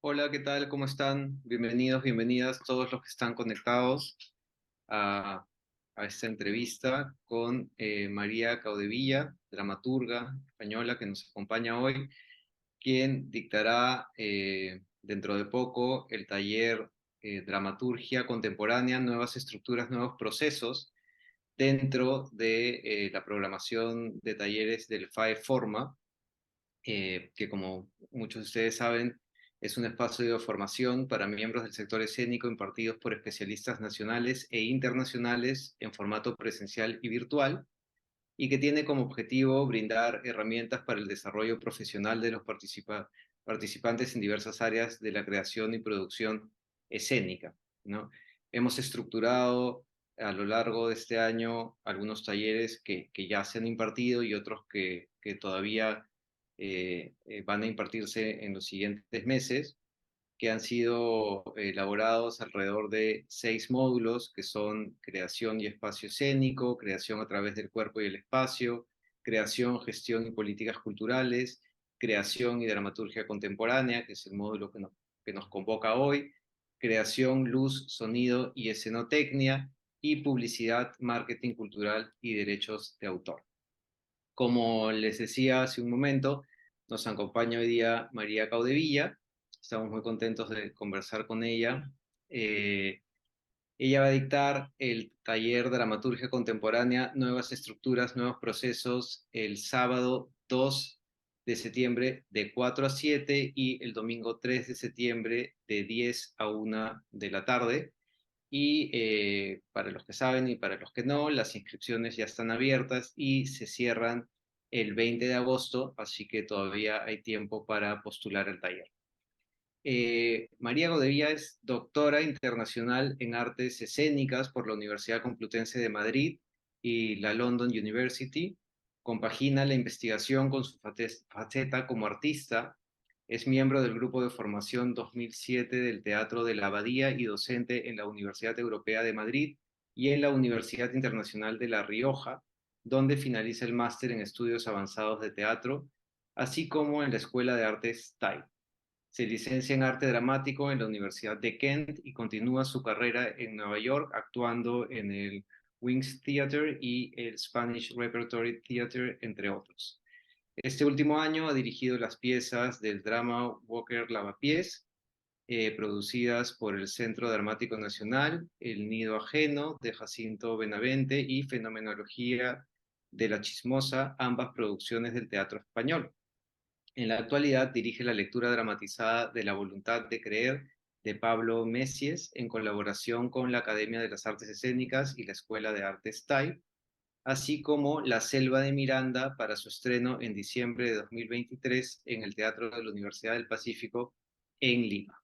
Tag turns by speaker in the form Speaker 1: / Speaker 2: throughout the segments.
Speaker 1: Hola, ¿qué tal? ¿Cómo están? Bienvenidos, bienvenidas todos los que están conectados a, a esta entrevista con María Caudevilla, dramaturga española que nos acompaña hoy, quien dictará dentro de poco el taller Dramaturgia Contemporánea, Nuevas Estructuras, Nuevos Procesos, dentro de la programación de talleres del FAE Forma, que como muchos de ustedes saben, es un espacio de formación para miembros del sector escénico impartidos por especialistas nacionales e internacionales en formato presencial y virtual, y que tiene como objetivo brindar herramientas para el desarrollo profesional de los participantes en diversas áreas de la creación y producción escénica, ¿no? Hemos estructurado a lo largo de este año algunos talleres que ya se han impartido y otros que todavía van a impartirse en los siguientes meses, que han sido elaborados alrededor de 6 módulos, que son creación y espacio escénico, creación a través del cuerpo y el espacio, creación, gestión y políticas culturales, creación y dramaturgia contemporánea, que es el módulo que nos convoca hoy, creación, luz, sonido y escenotecnia, y publicidad, marketing cultural y derechos de autor. Como les decía hace un momento, nos acompaña hoy día María Caudevilla. Estamos muy contentos de conversar con ella. Eh, Ella va a dictar el taller Dramaturgia Contemporánea, Nuevas Estructuras, Nuevos Procesos, el sábado 2 de septiembre de 4 a 7 y el domingo 3 de septiembre de 10 a 1 de la tarde. Y para los que saben y para los que no, las inscripciones ya están abiertas y se cierran el 20 de agosto, así que todavía hay tiempo para postular el taller. María Godevilla es doctora internacional en artes escénicas por la Universidad Complutense de Madrid y la London University. Compagina la investigación con su faceta como artista. Es miembro del grupo de formación 2007 del Teatro de la Abadía y docente en la Universidad Europea de Madrid y en la Universidad Internacional de La Rioja, donde finaliza el máster en estudios avanzados de teatro, así como en la Escuela de Artes TAI. Se licencia en arte dramático en la Universidad de Kent y continúa su carrera en Nueva York actuando en el Wings Theatre y el Spanish Repertory Theatre, entre otros. Este último año ha dirigido las piezas del drama Walker Lavapiés, producidas por el Centro Dramático Nacional, El Nido Ajeno de Jacinto Benavente y Fenomenología de la Chismosa, ambas producciones del Teatro Español. En la actualidad dirige la lectura dramatizada de La Voluntad de Creer de Pablo Messies en colaboración con la Academia de las Artes Escénicas y la Escuela de Artes TAI, así como La Selva de Miranda para su estreno en diciembre de 2023 en el Teatro de la Universidad del Pacífico en Lima.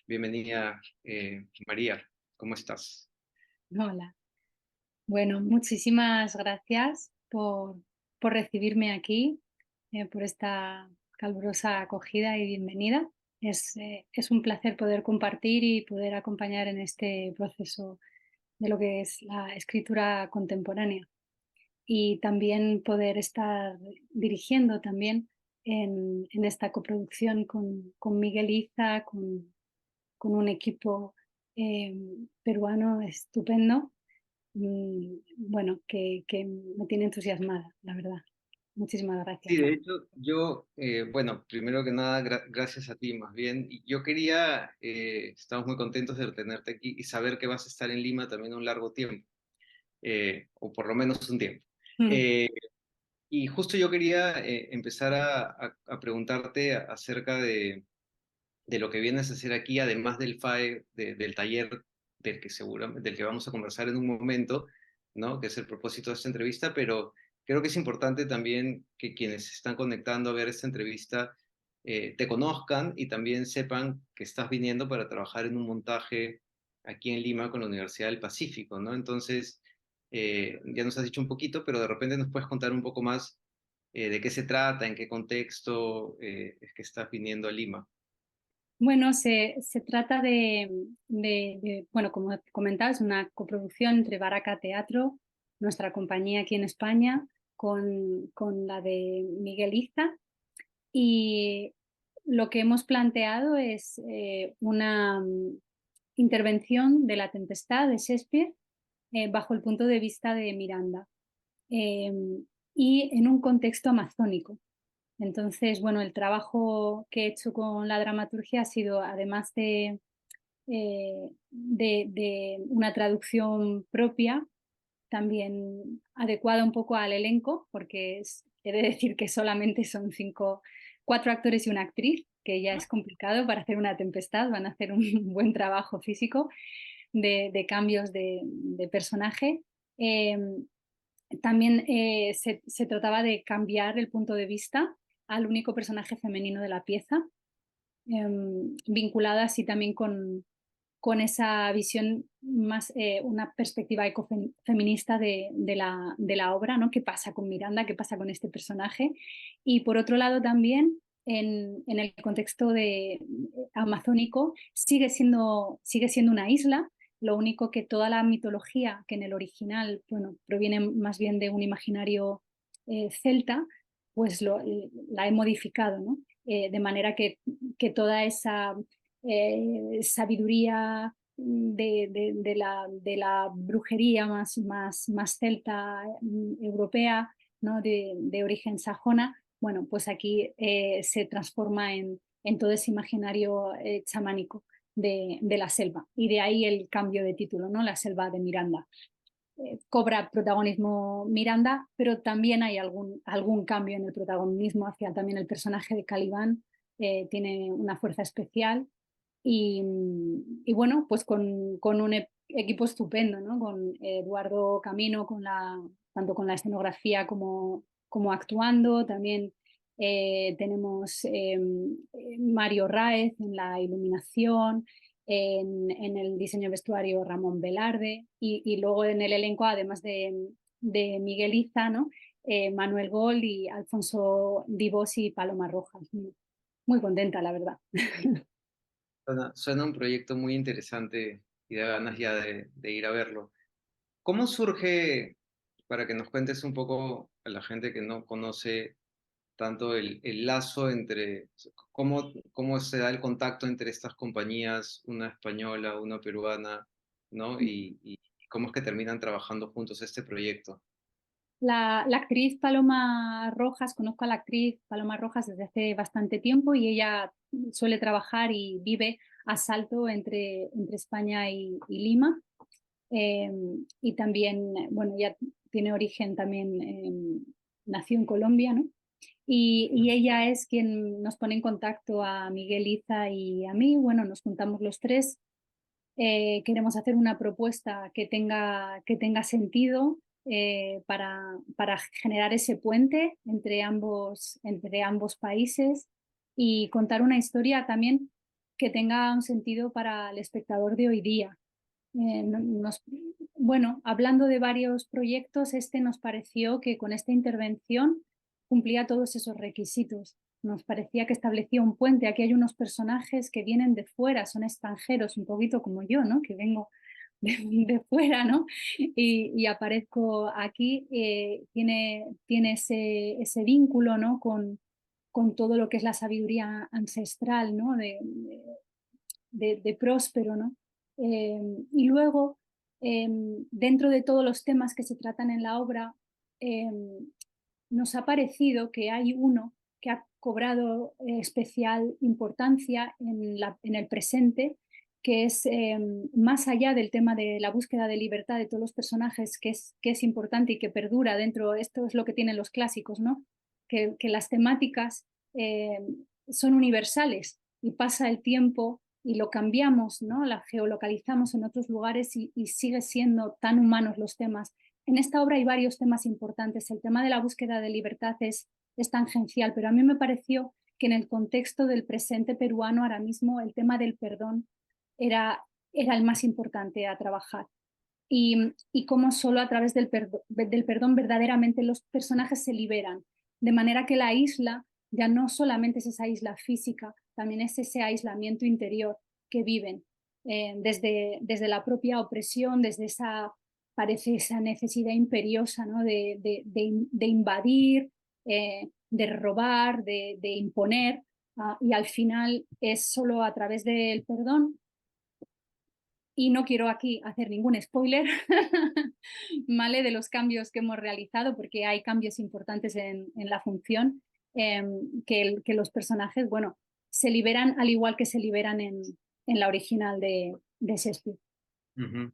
Speaker 1: Bienvenida, María, ¿cómo estás?
Speaker 2: Hola. Bueno, muchísimas gracias por recibirme aquí, por esta calurosa acogida y bienvenida. Es un placer poder compartir y poder acompañar en este proceso de lo que es la escritura contemporánea y también poder estar dirigiendo también en esta coproducción con Miguel Iza, con un equipo eh, peruano estupendo. Bueno, que me tiene entusiasmada, la verdad. Muchísimas
Speaker 1: Sí,
Speaker 2: gracias.
Speaker 1: de hecho, yo, bueno, primero que nada, gracias a ti más bien. Y yo quería, estamos muy contentos de tenerte aquí y saber que vas a estar en Lima también un largo tiempo, o por lo menos un tiempo. Eh, y justo yo quería empezar a preguntarte acerca de lo que vienes a hacer aquí, además del FAE, del taller del que seguramente, del que vamos a conversar en un momento, ¿no? Que es el propósito de esta entrevista, pero creo que es importante también que quienes se están conectando a ver esta entrevista te conozcan y también sepan que estás viniendo para trabajar en un montaje aquí en Lima con la Universidad del Pacífico, ¿no? Entonces, ya nos has dicho un poquito, pero de repente nos puedes contar un poco más de qué se trata, en qué contexto es que estás viniendo a Lima.
Speaker 2: Bueno, se trata bueno, como comentaba, es una coproducción entre Baraca Teatro, nuestra compañía aquí en España, con la de Miguel Iza. Y lo que hemos planteado es una intervención de La Tempestad de Shakespeare bajo el punto de vista de Miranda y en un contexto amazónico. Entonces, bueno, el trabajo que he hecho con la dramaturgia ha sido, además de una traducción propia, también adecuada un poco al elenco, porque he de decir que solamente son 4 actores y una actriz, que ya es complicado para hacer una tempestad, van a hacer un buen trabajo físico de cambios de personaje. También se trataba de cambiar el punto de vista al único personaje femenino de la pieza, vinculada así también con esa visión más, una perspectiva ecofeminista de la obra, ¿no? ¿Qué pasa con Miranda? ¿Qué pasa con este personaje? Y por otro lado también, en el contexto amazónico, sigue siendo una isla, lo único que toda la mitología, que en el original, bueno, proviene más bien de un imaginario celta, pues la he modificado, ¿no? De manera que toda esa sabiduría de la brujería más celta europea, ¿no? De origen sajona, bueno, pues aquí se transforma en todo ese imaginario chamánico de la selva. Y de ahí el cambio de título, ¿no? La selva de Miranda. Cobra protagonismo Miranda, pero también hay algún cambio en el protagonismo hacia también el personaje de Caliban, tiene una fuerza especial y bueno, pues con un equipo estupendo, ¿no? Con Eduardo Camino, tanto con la escenografía como actuando. También tenemos Mario Raez en la iluminación, en el diseño de vestuario Ramón Velarde y luego en el elenco, además de Miguel Iza, ¿no? Manuel Gold y Alfonso Divos y Paloma Rojas. Muy contenta, la verdad.
Speaker 1: Suena un proyecto muy interesante y da ganas ya de ir a verlo. ¿Cómo surge, para que nos cuentes un poco a la gente que no conoce tanto el lazo entre, cómo se da el contacto entre estas compañías, una española, una peruana, ¿no? Y cómo es que terminan trabajando juntos este proyecto?
Speaker 2: La actriz Paloma Rojas, conozco a la actriz Paloma Rojas desde hace bastante tiempo y ella suele trabajar y vive a salto entre España y Lima. Eh, y también, bueno, ella tiene origen también, nació en Colombia, ¿no? Y ella es quien nos pone en contacto a Miguel Iza y a mí. Bueno, nos juntamos los tres. Queremos hacer una propuesta que tenga sentido para generar ese puente entre ambos países y contar una historia también que tenga un sentido para el espectador de hoy día. Nos, bueno, hablando de varios proyectos, este nos pareció que con esta intervención cumplía todos esos requisitos. Nos parecía que establecía un puente. Aquí hay unos personajes que vienen de fuera, son extranjeros, un poquito como yo, ¿no? Que vengo de fuera, ¿no? Y aparezco aquí, tiene ese vínculo, ¿no? Con todo lo que es la sabiduría ancestral, ¿no? De Próspero, ¿no? Y luego, dentro de todos los temas que se tratan en la obra, eh, nos ha parecido que hay uno que ha cobrado especial importancia en el presente, que es más allá del tema de la búsqueda de libertad de todos los personajes, que es importante y que perdura dentro, esto es lo que tienen los clásicos, ¿no? Que las temáticas son universales y pasa el tiempo y lo cambiamos, ¿no? La geolocalizamos en otros lugares y sigue siendo tan humanos los temas. En esta obra hay varios temas importantes. El tema de la búsqueda de libertad es tangencial, pero a mí me pareció que en el contexto del presente peruano ahora mismo el tema del perdón era el más importante a trabajar. Y cómo solo a través del perdón verdaderamente los personajes se liberan. De manera que la isla ya no solamente es esa isla física, también es ese aislamiento interior que viven desde la propia opresión, desde parece esa necesidad imperiosa, ¿no? de invadir, de robar, de imponer, y al final es solo a través del perdón. Y no quiero aquí hacer ningún spoiler, ¿vale? De los cambios que hemos realizado, porque hay cambios importantes en la función, que los personajes, bueno, se liberan al igual que se liberan en la original de Shakespeare.
Speaker 1: Ujú.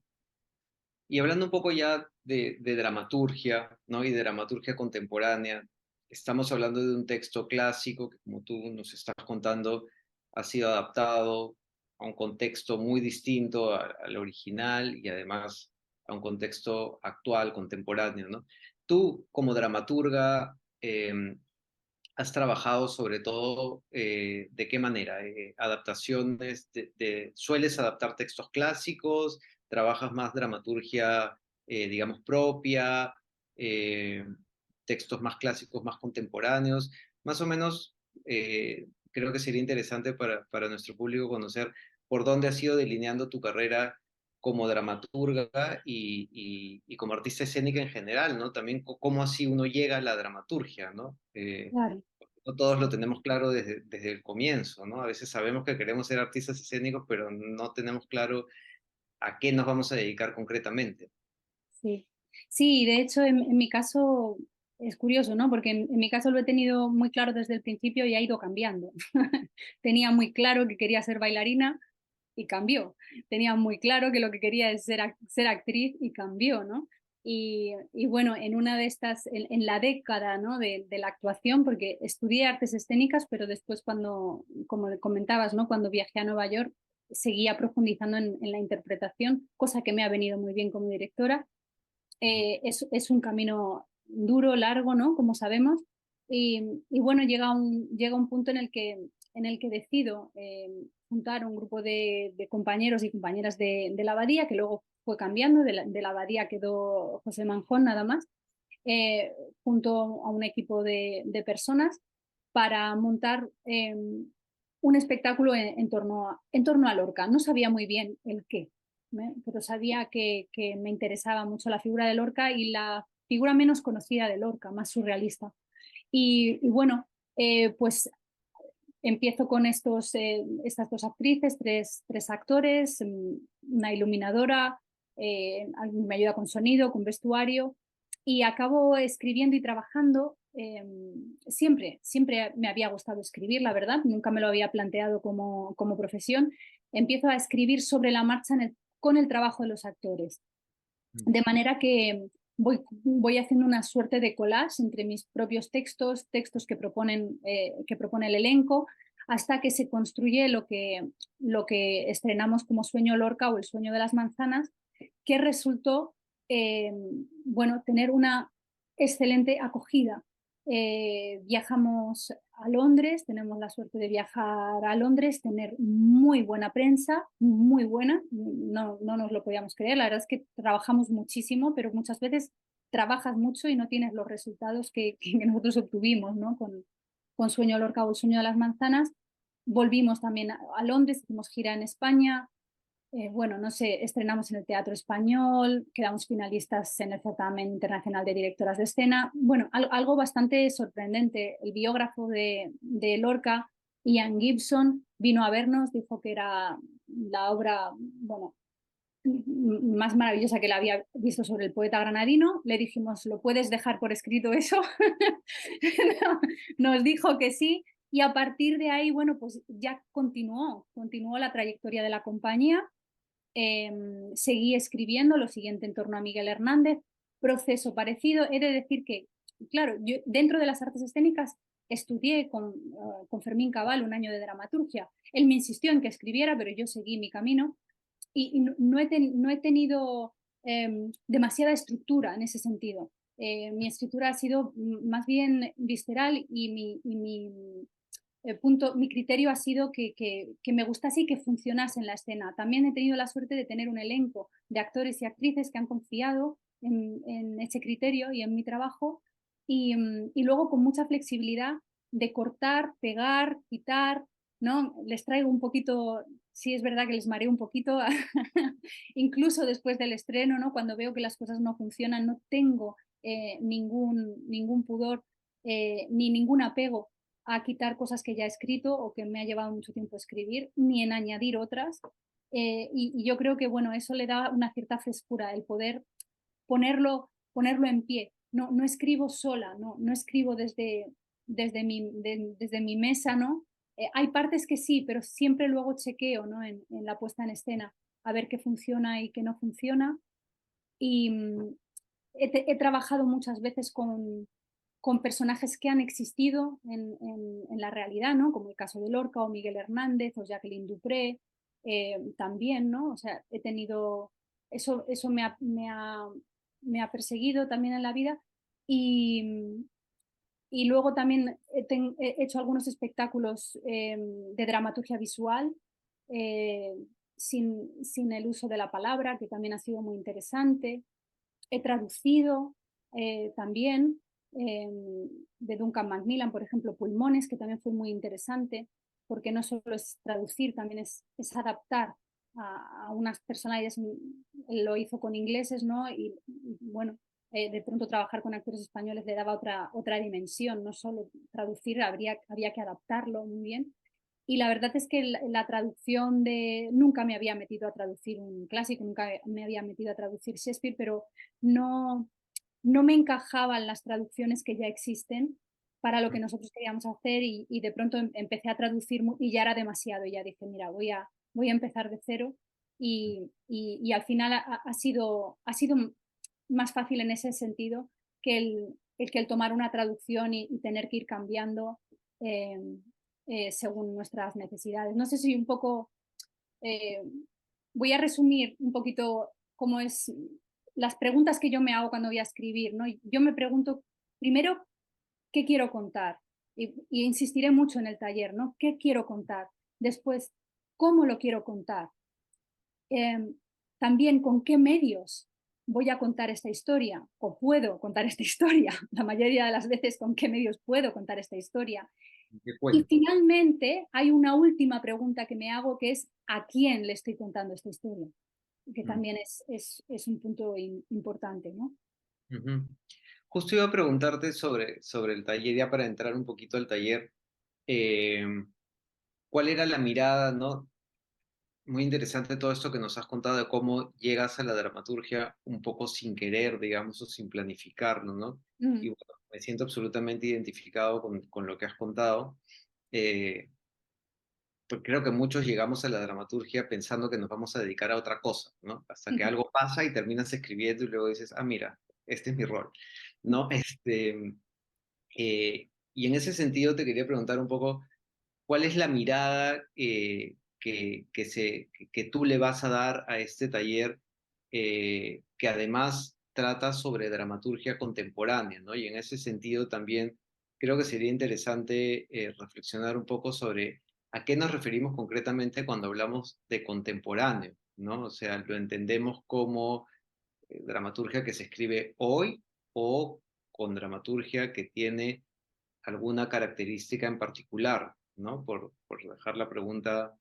Speaker 1: Y hablando un poco ya de dramaturgia, ¿no? Y de dramaturgia contemporánea, estamos hablando de un texto clásico que, como tú nos estás contando, ha sido adaptado a un contexto muy distinto al original y además a un contexto actual, contemporáneo, ¿no? Tú, como dramaturga, has trabajado sobre todo, ¿de qué manera? ¿Adaptaciones sueles adaptar textos clásicos? ¿Trabajas más dramaturgia, digamos, propia? eh, ¿Textos más clásicos, más contemporáneos? Más o menos, creo que sería interesante para nuestro público conocer por dónde has ido delineando tu carrera como dramaturga y como artista escénica en general, ¿no? También cómo así uno llega a la dramaturgia, ¿no?
Speaker 2: Claro.
Speaker 1: No todos lo tenemos claro desde el comienzo, ¿no? A veces sabemos que queremos ser artistas escénicos, pero no tenemos claro a qué nos vamos a dedicar concretamente.
Speaker 2: Sí, sí, de hecho en mi caso es curioso, ¿no? Porque en mi caso lo he tenido muy claro desde el principio y ha ido cambiando. Tenía muy claro que quería ser bailarina y cambió. Tenía muy claro que lo que quería es ser actriz y cambió, ¿no? Y bueno, en una de estas, en la década, ¿no? De la actuación, porque estudié artes escénicas, pero después cuando, como comentabas, ¿no? Cuando viajé a Nueva York, seguía profundizando en la interpretación, cosa que me ha venido muy bien como directora. Es un camino duro, largo, ¿no? Como sabemos. Y bueno, llega un punto en el que decido juntar un grupo de compañeros y compañeras de la abadía, que luego fue cambiando, de la abadía quedó José Manjón nada más, eh, junto a un equipo de personas para montar un espectáculo en torno a Lorca. No sabía muy bien el qué, pero sabía que me interesaba mucho la figura de Lorca y la figura menos conocida de Lorca, más surrealista. Y bueno, pues empiezo con estas dos actrices, tres actores, una iluminadora, alguien me ayuda con sonido, con vestuario, y acabo escribiendo y trabajando. Siempre me había gustado escribir, la verdad, nunca me lo había planteado como profesión. Empiezo a escribir sobre la marcha con el trabajo de los actores. De manera que voy haciendo una suerte de collage entre mis propios textos, textos que propone el elenco, hasta que se construye lo que estrenamos como Sueño Lorca o El sueño de las manzanas, que resultó eh, bueno, tener una excelente acogida. Viajamos a Londres, tenemos la suerte de viajar a Londres, tener muy buena prensa, muy buena, no nos lo podíamos creer, la verdad es que trabajamos muchísimo, pero muchas veces trabajas mucho y no tienes los resultados que nosotros obtuvimos, ¿no? Con Sueño Lorca o El sueño de las manzanas. Volvimos también a Londres, hicimos gira en España, bueno, no sé, estrenamos en el Teatro Español, quedamos finalistas en el certamen internacional de directoras de escena. Bueno, algo bastante sorprendente. El biógrafo de Lorca, Ian Gibson, vino a vernos, dijo que era la obra, bueno, más maravillosa que la había visto sobre el poeta granadino. Le dijimos, ¿lo puedes dejar por escrito eso? Nos dijo que sí. Y a partir de ahí, bueno, pues ya continuó la trayectoria de la compañía. Seguí escribiendo lo siguiente en torno a Miguel Hernández, proceso parecido. He de decir que, claro, yo dentro de las artes escénicas estudié con Fermín Cabal un año de dramaturgia. Él me insistió en que escribiera, pero yo seguí mi camino y no he tenido demasiada estructura en ese sentido. Mi escritura ha sido más bien visceral mi criterio ha sido que me gustase y que funcionase en la escena. También he tenido la suerte de tener un elenco de actores y actrices que han confiado en ese criterio y en mi trabajo y luego con mucha flexibilidad de cortar, pegar, quitar, ¿no? Les traigo un poquito, sí es verdad que les mareo un poquito, incluso después del estreno, ¿no? Cuando veo que las cosas no funcionan, no tengo ningún pudor ni ningún apego a quitar cosas que ya he escrito o que me ha llevado mucho tiempo escribir, ni en añadir otras. Y yo creo que, bueno, eso le da una cierta frescura, el poder ponerlo en pie. No escribo sola, no escribo desde mi mesa, ¿no? Hay partes que sí, pero siempre luego chequeo, ¿no? En la puesta en escena, a ver qué funciona y qué no funciona. Y he trabajado muchas veces con personajes que han existido en la realidad, ¿no? Como el caso de Lorca o Miguel Hernández o Jacqueline Dupré, también, ¿no? O sea, he tenido, eso me ha perseguido también en la vida y, y luego también he hecho algunos espectáculos de dramaturgia visual eh, sin el uso de la palabra, que también ha sido muy interesante. He traducido también de Duncan Macmillan, por ejemplo, Pulmones, que también fue muy interesante, porque no solo es traducir, también es adaptar a unas personalidades. Él lo hizo con ingleses, ¿no? Y bueno, de pronto trabajar con actores españoles le daba otra dimensión, no solo traducir, había que adaptarlo muy bien. Y la verdad es que la traducción de... Nunca me había metido a traducir un clásico, nunca me había metido a traducir Shakespeare, pero no, no me encajaban las traducciones que ya existen para lo que nosotros queríamos hacer y de pronto empecé a traducir y ya era demasiado y ya dije, mira, voy a empezar de cero y al final ha sido más fácil en ese sentido que que el tomar una traducción y tener que ir cambiando eh, según nuestras necesidades. No sé si un poco eh, voy a resumir un poquito cómo es las preguntas que yo me hago cuando voy a escribir, ¿no? Yo me pregunto primero qué quiero contar y insistiré mucho en el taller, ¿no? ¿Qué quiero contar? Después, ¿cómo lo quiero contar? Eh, también con qué medios voy a contar esta historia o puedo contar esta historia. La mayoría de las veces con qué medios puedo contar esta historia.
Speaker 1: ¿Qué
Speaker 2: Y
Speaker 1: cuento?
Speaker 2: finalmente hay una última pregunta que me hago que es ¿a quién le estoy contando esta historia? Que
Speaker 1: Mm,
Speaker 2: también es un punto importante, ¿no?
Speaker 1: ujú. Justo iba a preguntarte sobre el taller, ya para entrar un poquito al taller, eh, ¿cuál era la mirada, no? Muy interesante todo esto que nos has contado de cómo llegas a la dramaturgia un poco sin querer, digamos, o sin planificarlo, ¿no? Y
Speaker 2: Mm,
Speaker 1: bueno, me siento absolutamente identificado con lo que has contado. Eh, pues creo que muchos llegamos a la dramaturgia pensando que nos vamos a dedicar a otra cosa, ¿no? Hasta que algo pasa y terminas escribiendo y luego dices, ah, mira, este es mi rol, ¿no? Y en ese sentido te quería preguntar un poco, ¿cuál es la mirada que tú le vas a dar a este taller que además trata sobre dramaturgia contemporánea, ¿no? Y en ese sentido también creo que sería interesante reflexionar un poco sobre a qué nos referimos concretamente cuando hablamos de contemporáneo, ¿no? O sea, lo entendemos como dramaturgia que se escribe hoy o con dramaturgia que tiene alguna característica en particular, ¿no? Por dejar la pregunta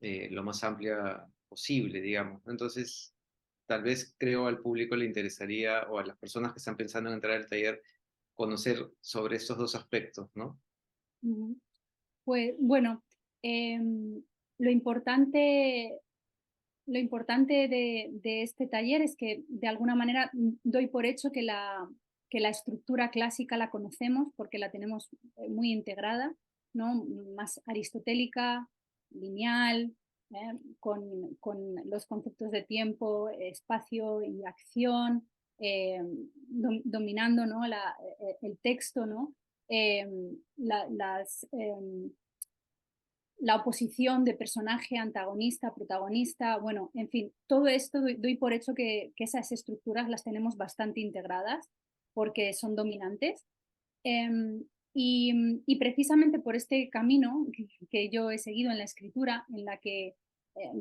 Speaker 1: lo más amplia posible, digamos. Entonces, tal vez creo al público le interesaría, o a las personas que están pensando en entrar al taller, conocer sobre estos dos aspectos, ¿no?
Speaker 2: ujú. Pues bueno, lo importante, lo importante de este taller es que de alguna manera doy por hecho que la estructura clásica la conocemos porque la tenemos muy integrada, ¿no? Más aristotélica, lineal, con los conceptos de tiempo, espacio y acción, dominando, ¿no? El texto, ¿no? Eh, las, la oposición de personaje, antagonista, protagonista, bueno, en fin, todo esto doy por hecho que esas estructuras las tenemos bastante integradas porque son dominantes. Y precisamente por este camino que yo he seguido en la escritura, en la que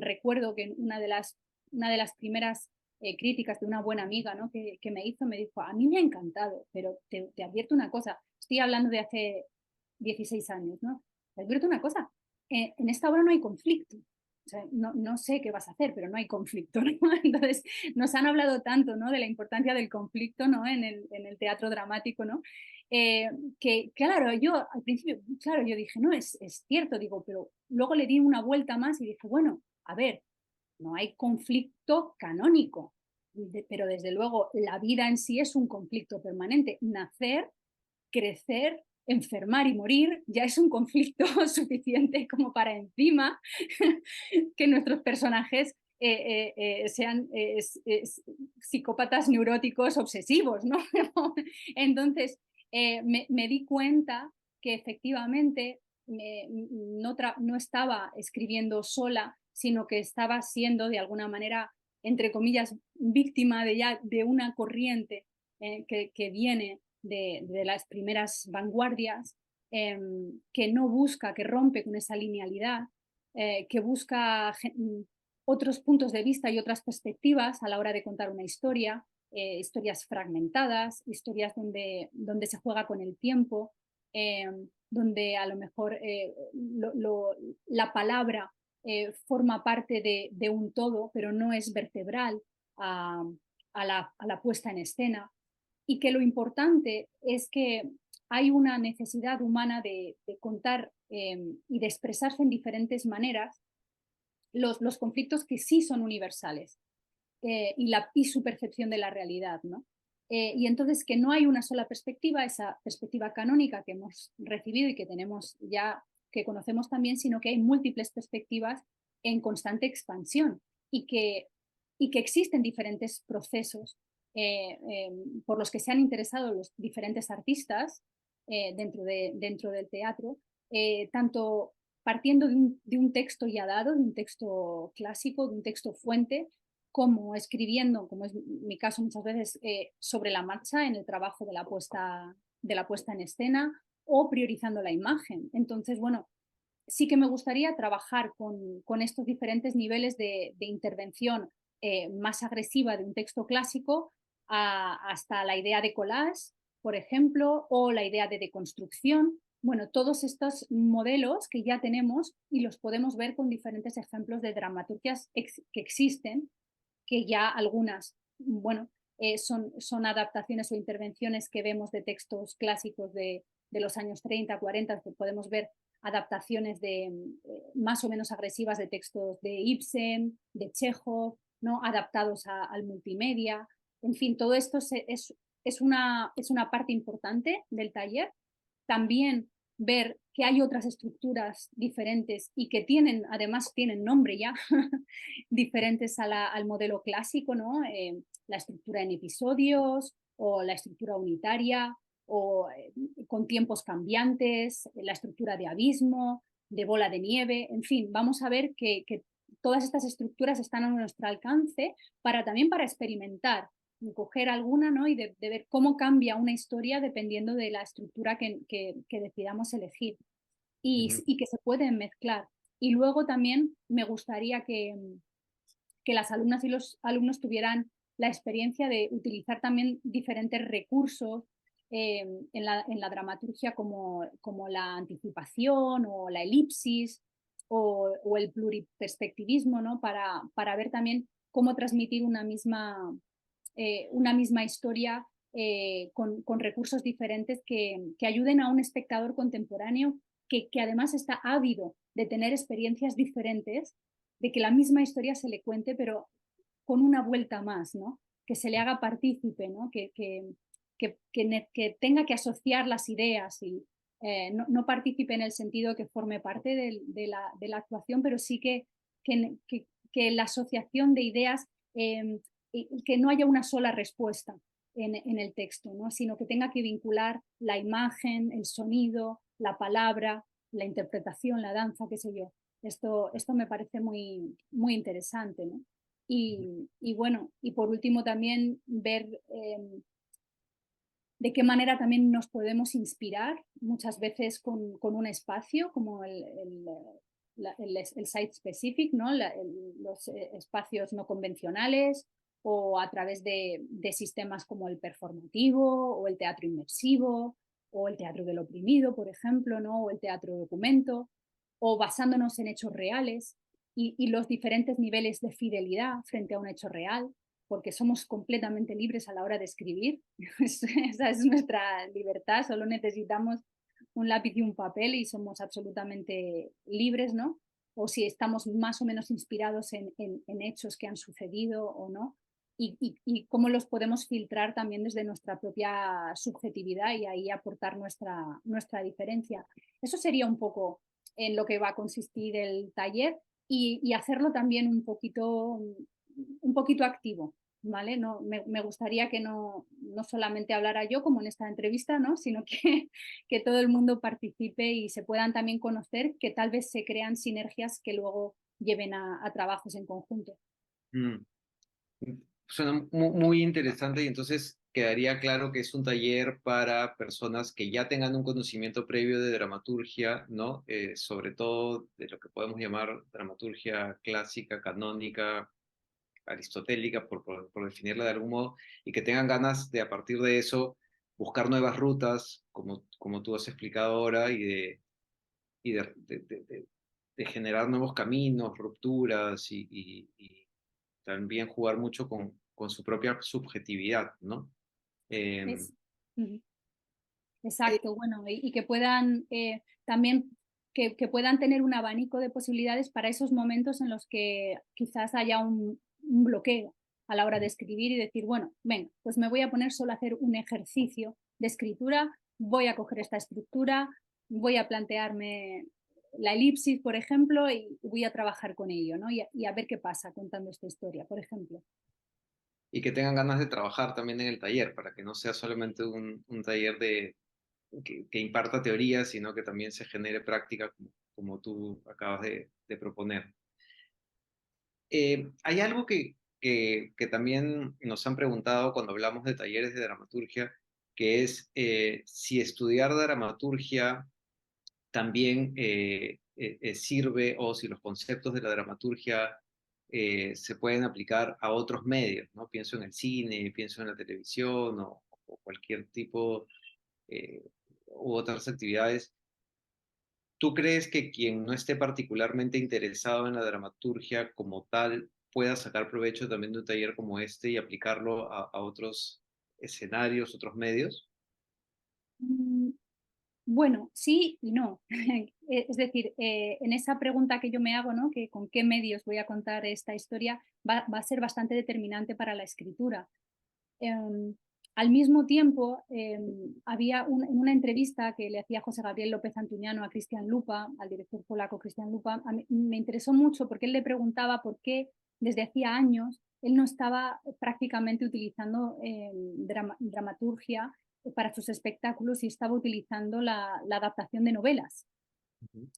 Speaker 2: recuerdo que una de las primeras críticas de una buena amiga, ¿no? Que me hizo, me dijo, a mí me ha encantado, pero te advierto una cosa, estoy hablando de hace 16 años, ¿no? Te advierto una cosa, en esta obra no hay conflicto. O sea, no sé qué vas a hacer, pero no hay conflicto, ¿no? Entonces, nos han hablado tanto, ¿no? De la importancia del conflicto, ¿no? En el teatro dramático, ¿no? que claro, yo al principio, claro, yo dije, no, es cierto, digo, pero luego le di una vuelta más y dije, bueno, a ver, no hay conflicto canónico, pero desde luego la vida en sí es un conflicto permanente. Nacer, crecer, enfermar y morir ya es un conflicto suficiente como para encima que nuestros personajes sean psicópatas neuróticos obsesivos, ¿no? Entonces, me di cuenta que efectivamente no estaba escribiendo sola, sino que estaba siendo de alguna manera, entre comillas, víctima de una corriente que viene de las primeras vanguardias, que no busca, que rompe con esa linealidad, que busca otros puntos de vista y otras perspectivas a la hora de contar una historia, historias fragmentadas, historias donde se juega con el tiempo, donde a lo mejor la palabra forma parte de un todo, pero no es vertebral a, a la puesta en escena. Y que lo importante es que hay una necesidad humana de contar y de expresarse en diferentes maneras los conflictos que sí son universales y su percepción de la realidad, ¿no? Y entonces que no hay una sola perspectiva, esa perspectiva canónica que hemos recibido y que tenemos ya, que conocemos también, sino que hay múltiples perspectivas en constante expansión y que existen diferentes procesos por los que se han interesado los diferentes artistas dentro del teatro, tanto partiendo de un texto ya dado, de un texto clásico, de un texto fuente, como escribiendo, como es mi caso muchas veces, sobre la marcha en el trabajo de la puesta en escena o priorizando la imagen. Entonces, bueno, sí que me gustaría trabajar con estos diferentes niveles de intervención más agresiva de un texto clásico hasta la idea de collage, por ejemplo, o la idea de deconstrucción. Bueno, todos estos modelos que ya tenemos y los podemos ver con diferentes ejemplos de dramaturgias que existen, que ya algunas, bueno, son adaptaciones o intervenciones que vemos de textos clásicos de los años 30, 40, que podemos ver adaptaciones más o menos agresivas de textos de Ibsen, de Chekhov, ¿no? Adaptados al multimedia. En fin, todo esto es una parte importante del taller. También ver que hay otras estructuras diferentes y que además tienen nombre ya, diferentes al modelo clásico, ¿no? La estructura en episodios o la estructura unitaria o con tiempos cambiantes, la estructura de abismo, de bola de nieve, en fin, vamos a ver que todas estas estructuras están a nuestro alcance también para experimentar, coger alguna, ¿no? Y de ver cómo cambia una historia dependiendo de la estructura que decidamos elegir y que se pueden mezclar. Y luego también me gustaría que las alumnas y los alumnos tuvieran la experiencia de utilizar también diferentes recursos en la dramaturgia como la anticipación o la elipsis o el pluriperspectivismo, ¿no? Para ver también cómo transmitir una misma historia con recursos diferentes que ayuden a un espectador contemporáneo que además está ávido de tener experiencias diferentes, de que la misma historia se le cuente, pero con una vuelta más, ¿no? Que se le haga partícipe, ¿no? Que tenga que asociar las ideas y no participe en el sentido que forme parte de la actuación, pero sí que la asociación de ideas, que no haya una sola respuesta en el texto, ¿no? Sino que tenga que vincular la imagen, el sonido, la palabra, la interpretación, la danza, qué sé yo. Esto me parece muy, muy interesante, ¿no? Y bueno, y por último también ver de qué manera también nos podemos inspirar muchas veces con un espacio como el site specific, ¿no? Los espacios no convencionales o a través de sistemas como el performativo o el teatro inmersivo o el teatro del oprimido, por ejemplo, ¿no? O el teatro documento, o basándonos en hechos reales y los diferentes niveles de fidelidad frente a un hecho real. porque somos completamente libres a la hora de escribir. Esa es nuestra libertad, solo necesitamos un lápiz y un papel y somos absolutamente libres, ¿no? O si estamos más o menos inspirados en hechos que han sucedido o no, y cómo los podemos filtrar también desde nuestra propia subjetividad y ahí aportar nuestra diferencia. Eso sería un poco en lo que va a consistir el taller y hacerlo también un poquito activo, ¿vale? No, me gustaría que no solamente hablara yo como en esta entrevista, ¿no? Sino que todo el mundo participe y se puedan también conocer, que tal vez se crean sinergias que luego lleven a trabajos en conjunto.
Speaker 1: Mm. Suena muy interesante y entonces quedaría claro que es un taller para personas que ya tengan un conocimiento previo de dramaturgia, ¿no? Sobre todo de lo que podemos llamar dramaturgia clásica, canónica, aristotélica, por definirla de algún modo, y que tengan ganas de a partir de eso buscar nuevas rutas, como tú has explicado ahora, y de generar nuevos caminos, rupturas y también jugar mucho con su propia subjetividad, ¿no? Eh,
Speaker 2: Es, Ujú. Exacto, bueno, y que puedan también que puedan tener un abanico de posibilidades para esos momentos en los que quizás haya un bloqueo a la hora de escribir y decir, bueno, venga, pues me voy a poner solo a hacer un ejercicio de escritura, voy a coger esta estructura, voy a plantearme la elipsis, por ejemplo, y voy a trabajar con ello, ¿no? Y a ver qué pasa contando esta historia, por ejemplo.
Speaker 1: y que tengan ganas de trabajar también en el taller, para que no sea solamente un taller que imparta teoría, sino que también se genere práctica, como tú acabas de proponer. Hay algo que también nos han preguntado cuando hablamos de talleres de dramaturgia, que es si estudiar dramaturgia también sirve o si los conceptos de la dramaturgia se pueden aplicar a otros medios, ¿no? Pienso en el cine, pienso en la televisión o cualquier tipo eh, u otras actividades. ¿Tú crees que quien no esté particularmente interesado en la dramaturgia como tal pueda sacar provecho también de un taller como este y aplicarlo a otros escenarios, otros medios?
Speaker 2: Mm, Bueno, sí y no. Es decir, en esa pregunta que yo me hago, ¿no? Que con qué medios voy a contar esta historia, va a ser bastante determinante para la escritura. Em, Al mismo tiempo, en una entrevista que le hacía José Gabriel López Antuñano a Cristian Lupa, al director polaco Cristian Lupa, a mí me interesó mucho porque él le preguntaba por qué desde hacía años él no estaba prácticamente utilizando dramaturgia para sus espectáculos y estaba utilizando la adaptación de novelas.
Speaker 1: Ujú.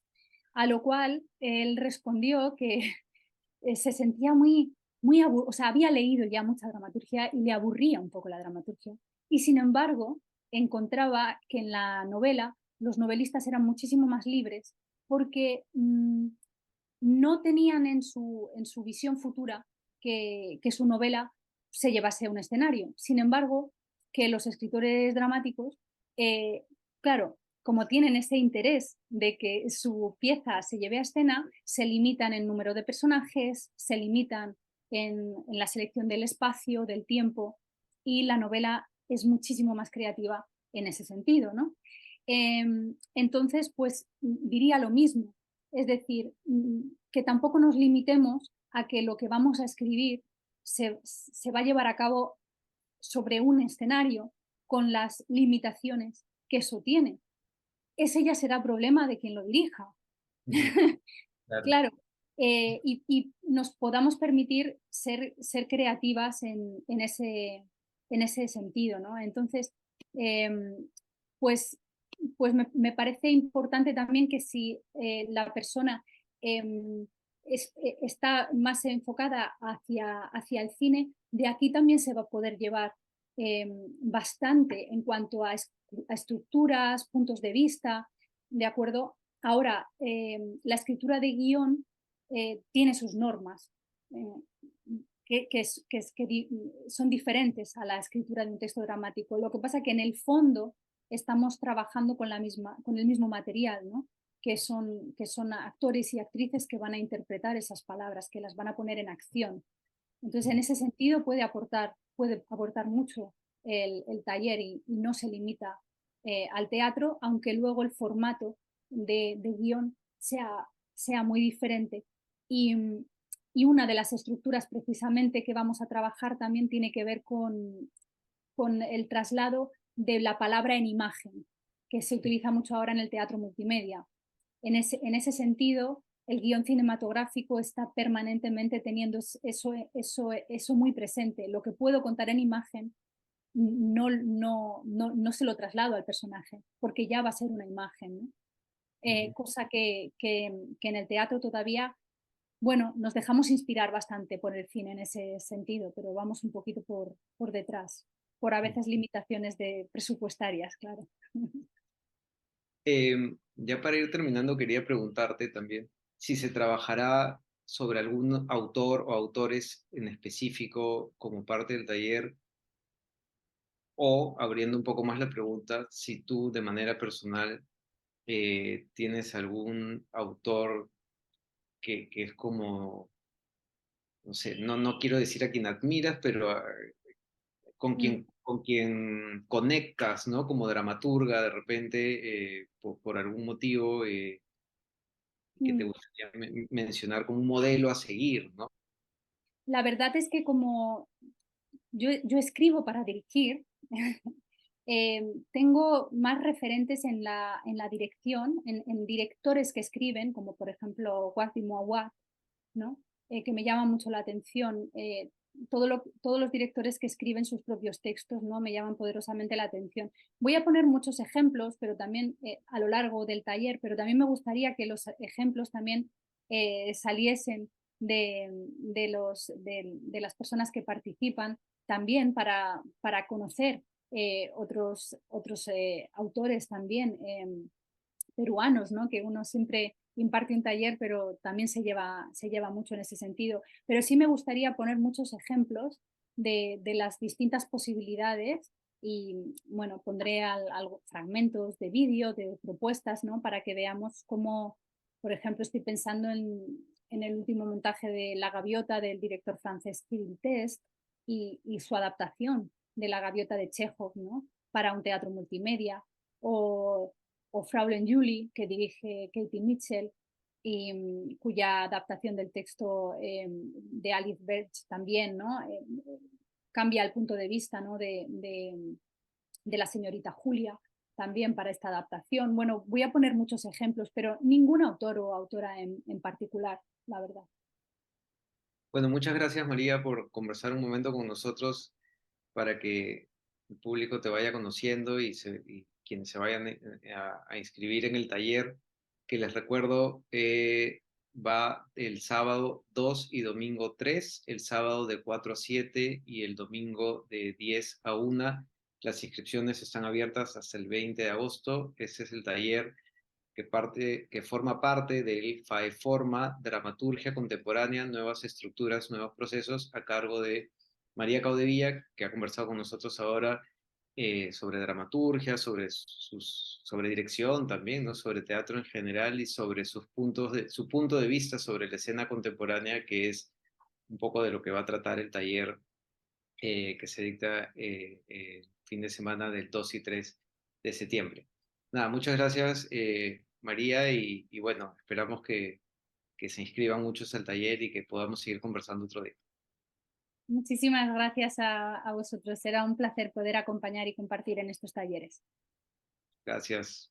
Speaker 2: A lo cual él respondió que se sentía o sea, había leído ya mucha dramaturgia y le aburría un poco la dramaturgia. Y sin embargo, encontraba que en la novela los novelistas eran muchísimo más libres porque no tenían en su visión futura que su novela se llevase a un escenario. Sin embargo, que los escritores dramáticos, claro, como tienen ese interés de que su pieza se lleve a escena, se limitan en número de personajes, se limitan en la selección del espacio, del tiempo, y la novela es muchísimo más creativa en ese sentido, ¿no? Entonces, pues diría lo mismo, es decir, que tampoco nos limitemos a que lo que vamos a escribir se va a llevar a cabo sobre un escenario con las limitaciones que eso tiene. Ese ya será problema de quien lo dirija.
Speaker 1: Ujú. Claro.
Speaker 2: Claro, y nos podamos permitir ser creativas en ese sentido, ¿no? Entonces, em, pues, pues me parece importante también que si la persona em, está más enfocada hacia el cine, de aquí también se va a poder llevar bastante en cuanto a estructuras, puntos de vista, ¿de acuerdo? Ahora, la escritura de guión tiene sus normas que son diferentes a la escritura de un texto dramático. Lo que pasa es que en el fondo estamos trabajando con el mismo material, ¿no? Que son actores y actrices que van a interpretar esas palabras, que las van a poner en acción. Entonces, en ese sentido puede aportar mucho el taller y no se limita al teatro, aunque luego el formato de guión sea muy diferente. Y, y una de las estructuras precisamente que vamos a trabajar también tiene que ver con el traslado de la palabra en imagen, que se utiliza mucho ahora en el teatro multimedia. En ese sentido, el guión cinematográfico está permanentemente teniendo eso muy presente. Lo que puedo contar en imagen no se lo traslado al personaje, porque ya va a ser una imagen, ¿no? Cosa que en el teatro todavía, bueno, nos dejamos inspirar bastante por el cine en ese sentido, pero vamos un poquito por detrás, por a veces limitaciones presupuestarias, claro.
Speaker 1: Ya para ir terminando, quería preguntarte también si se trabajará sobre algún autor o autores en específico como parte del taller, o abriendo un poco más la pregunta, si tú de manera personal tienes algún autor que es como, no sé, no quiero decir a quien admiras, pero
Speaker 2: Mm,
Speaker 1: con quien conectas, ¿no? Como dramaturga de repente, por algún motivo que te
Speaker 2: mm.
Speaker 1: gustaría mencionar como un modelo a seguir, ¿no?
Speaker 2: La verdad es que como yo escribo para dirigir, tengo más referentes en la dirección, en directores que escriben, como por ejemplo Wasim Awad, ¿no? Que me llama mucho la atención. Todos los directores que escriben sus propios textos, ¿no? Me llaman poderosamente la atención. Voy a poner muchos ejemplos, pero también a lo largo del taller, pero también me gustaría que los ejemplos también saliesen de las personas que participan, también para conocer otros autores también peruanos, ¿no? Que uno siempre imparte un taller, pero también se lleva mucho en ese sentido. Pero sí me gustaría poner muchos ejemplos de las distintas posibilidades y, bueno, pondré fragmentos de vídeo, de propuestas, ¿no? Para que veamos cómo, por ejemplo, estoy pensando en el último montaje de La Gaviota del director francés Cyril Test y su adaptación de La Gaviota de Chekhov, ¿no? Para un teatro multimedia, o Fraulein Julie, que dirige Katie Mitchell, y cuya adaptación del texto de Alice Birch también, ¿no? Cambia el punto de vista, ¿no? de la señorita Julia también para esta adaptación. Bueno, voy a poner muchos ejemplos, pero ningún autor o autora en particular, la verdad.
Speaker 1: Bueno, muchas gracias María por conversar un momento con nosotros para que el público te vaya conociendo y quienes se vayan a inscribir en el taller, que les recuerdo, va el sábado 2 y domingo 3, el sábado de 4 a 7 y el domingo de 10 a 1. Las inscripciones están abiertas hasta el 20 de agosto. Ese es el taller que forma parte del FAEFORMA, Dramaturgia Contemporánea, Nuevas Estructuras, Nuevos Procesos, a cargo de María Caudevilla, que ha conversado con nosotros ahora sobre dramaturgia, sobre dirección también, ¿no? Sobre teatro en general y sobre su punto de vista sobre la escena contemporánea, que es un poco de lo que va a tratar el taller que se dicta fin de semana del 2 y 3 de septiembre. Nada, muchas gracias María y bueno, esperamos que se inscriban muchos al taller y que podamos seguir conversando otro día.
Speaker 2: Muchísimas gracias a vosotros. Será un placer poder acompañar y compartir en estos talleres.
Speaker 1: Gracias.